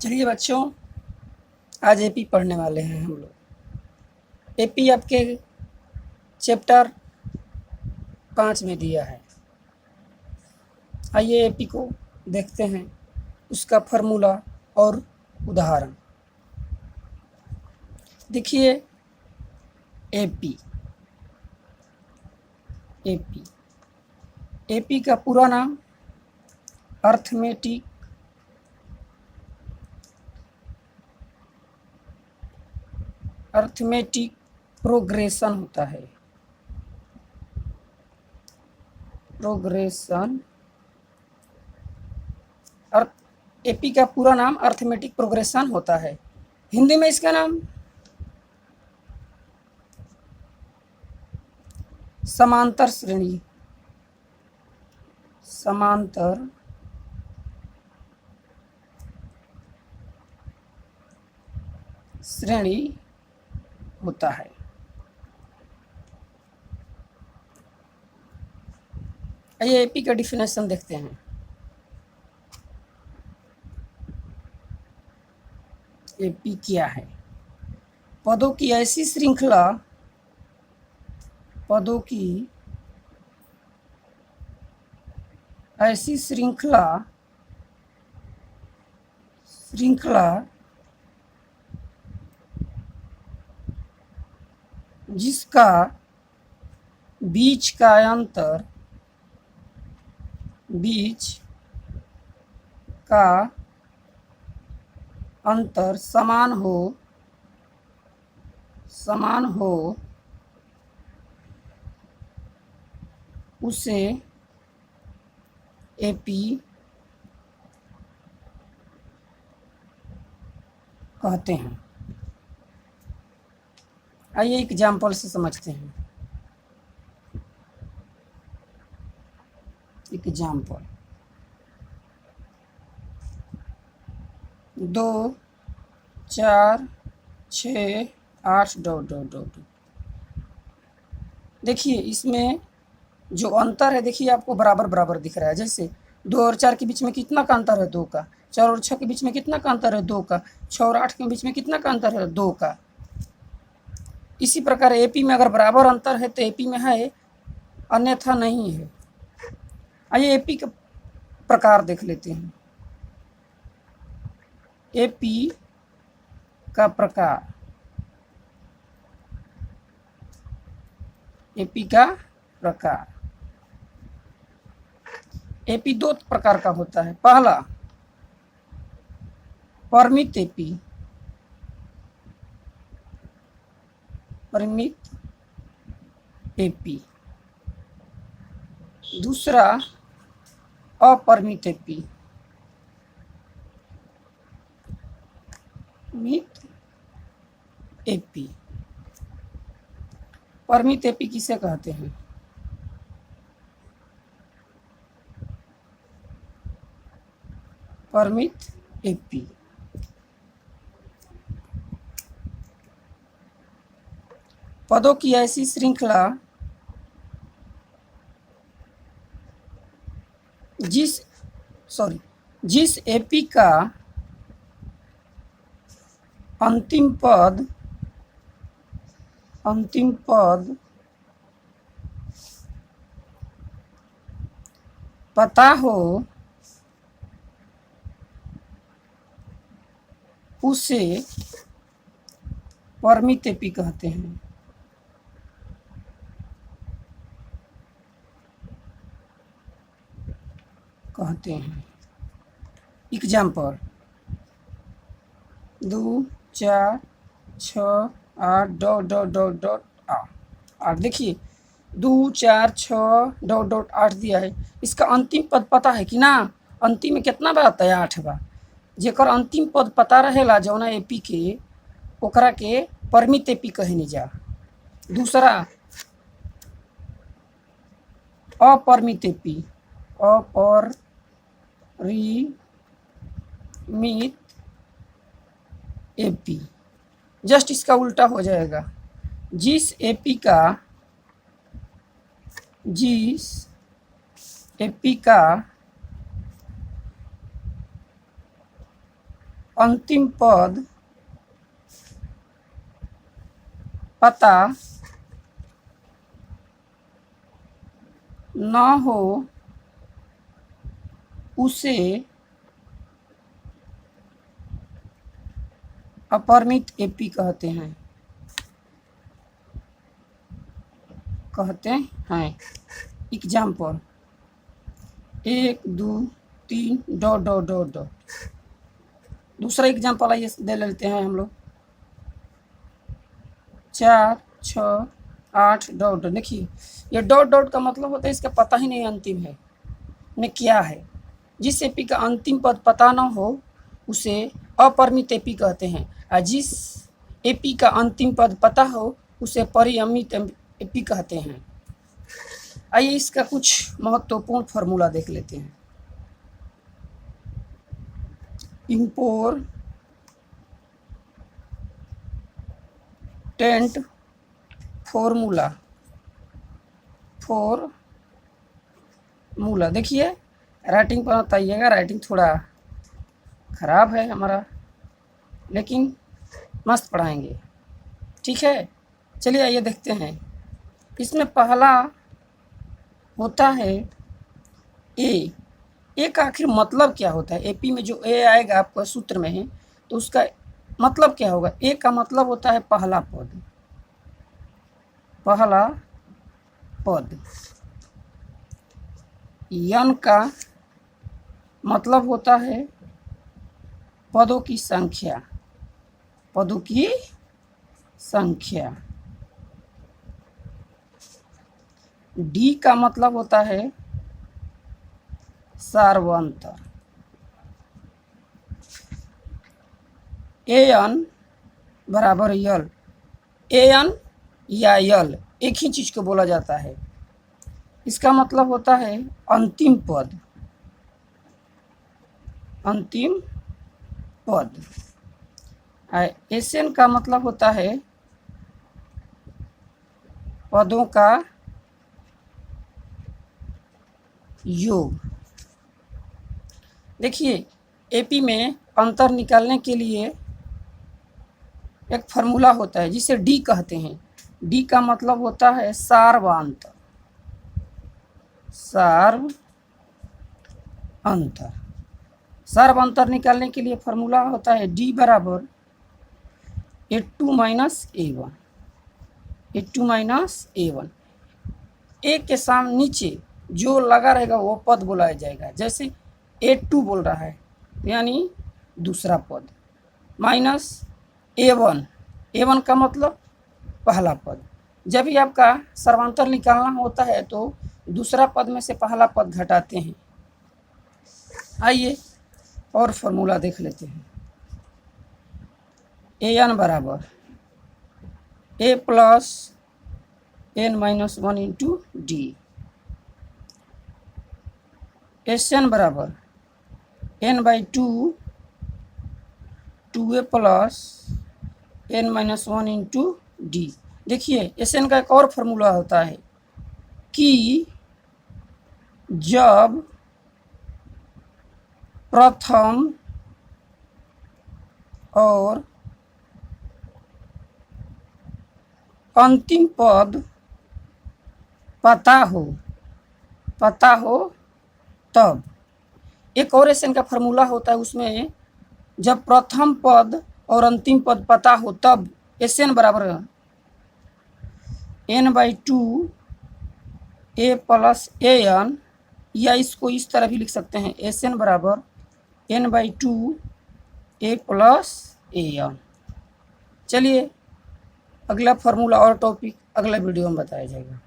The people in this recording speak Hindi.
चलिए बच्चों, आज एपी पढ़ने वाले हैं हम लोग। एपी आपके चैप्टर 5 में दिया है। आइए एपी को देखते हैं, उसका फार्मूला और उदाहरण। देखिए एपी एपी एपी का पूरा नाम अर्थमेटिक प्रोग्रेशन होता है। एपी का पूरा नाम अर्थमेटिक प्रोग्रेशन होता है। हिंदी में इसका नाम समांतर श्रेणी होता है। आइए एपी का डिफिनेशन देखते हैं। एपी क्या है? पदों की ऐसी श्रृंखला जिसका बीच का अंतर समान हो उसे एपी कहते हैं। आइए एग्जाम्पल से समझते हैं। Example 2 4 6 8 dot. देखिए इसमें जो अंतर है, देखिए आपको बराबर बराबर दिख रहा है। जैसे 2 और 4 के बीच में कितना का अंतर है? 2 का। 4 और 6 के बीच में कितना का अंतर है? 2 का। 6 और 8 के बीच में कितना का अंतर है? 2 का। इसी प्रकार एपी में अगर बराबर अंतर है तो एपी में है, अन्यथा नहीं है। आइए एपी का प्रकार देख लेते हैं। एपी का प्रकार एपी 2 प्रकार का होता है। पहला परिमित एपी, दूसरा अपरिमित एपी। परिमित एपी किसे कहते हैं? परिमित एपी पदों की ऐसी श्रृंखला जिस एपी का अंतिम पद पता हो उसे परिमित एपी कहते हैं। Example 2 4 6 8 dot 8। देखिए 2 4 6 डॉट 8 दिया है। इसका अंतिम पद पता है कि ना? अंतिम में कितना बा आता है? 8 बा। जेकर अंतिम पद पता रहेला जौना एपी के, ओकरा के परिमित एपी कहनी जा। दूसरा अपरिमित एपी जस्ट इसका उल्टा हो जाएगा। जिस एपी का अंतिम पद पता न हो उसे अपरिमित एपी कहते हैं। Example 1 2 3 dot dot dot dot. दूसरा एग्जाम्पल आइए दे लेते हैं हम लोग 4 6 8 डॉट डॉट। देखिए ये डॉट डॉट का मतलब होता है इसका पता ही नहीं अंतिम है में क्या है। जिस एपी का अंतिम पद पता ना हो उसे अपरिमित एपी कहते हैं, और जिस एपी का अंतिम पद पता हो उसे परिमित एपी कहते हैं। आइए इसका कुछ महत्वपूर्ण फार्मूला देख लेते हैं। इम्पोर्टेंट फॉर्मूला देखिए राइटिंग पर बताइएगा, राइटिंग थोड़ा ख़राब है हमारा, लेकिन मस्त पढ़ाएंगे, ठीक है। चलिए आइए देखते हैं। इसमें पहला होता है ए का आखिर मतलब क्या होता है। एपी में जो ए आएगा आपका सूत्र में है तो उसका मतलब क्या होगा। ए का मतलब होता है पहला पद। यन का मतलब होता है पदों की संख्या। डी का मतलब होता है सार्वंतर। एन बराबर यल। एन या यल एक ही चीज़ को बोला जाता है। इसका मतलब होता है अंतिम पद। एसएन का मतलब होता है पदों का योग। देखिए एपी में अंतर निकालने के लिए एक फार्मूला होता है जिसे डी कहते हैं। डी का मतलब होता है सार्वंतर। सार्वंतर निकालने के लिए फार्मूला होता है डी बराबर A2 माइनस A1। ए के सामने नीचे जो लगा रहेगा वो पद बुलाया जाएगा। जैसे A2 बोल रहा है यानी दूसरा पद, माइनस A1 का मतलब पहला पद। जब भी आपका सर्वांतर निकालना होता है तो दूसरा पद में से पहला पद घटाते हैं। आइए और फार्मूला देख लेते हैं। एन बराबर A plus n minus 1 into d. N बराबर n/2 2a plus n minus 1 into d. देखिए एन का एक और फार्मूला होता है कि जब प्रथम और अंतिम पद पता हो तब। एक और एन का फार्मूला होता है उसमें जब प्रथम पद और अंतिम पद पता हो तब एन बराबर n/2 a प्लस an, या इसको इस तरह भी लिख सकते हैं एन बराबर n/2 a प्लस an। चलिए अगला फार्मूला और टॉपिक अगला वीडियो में बताया जाएगा।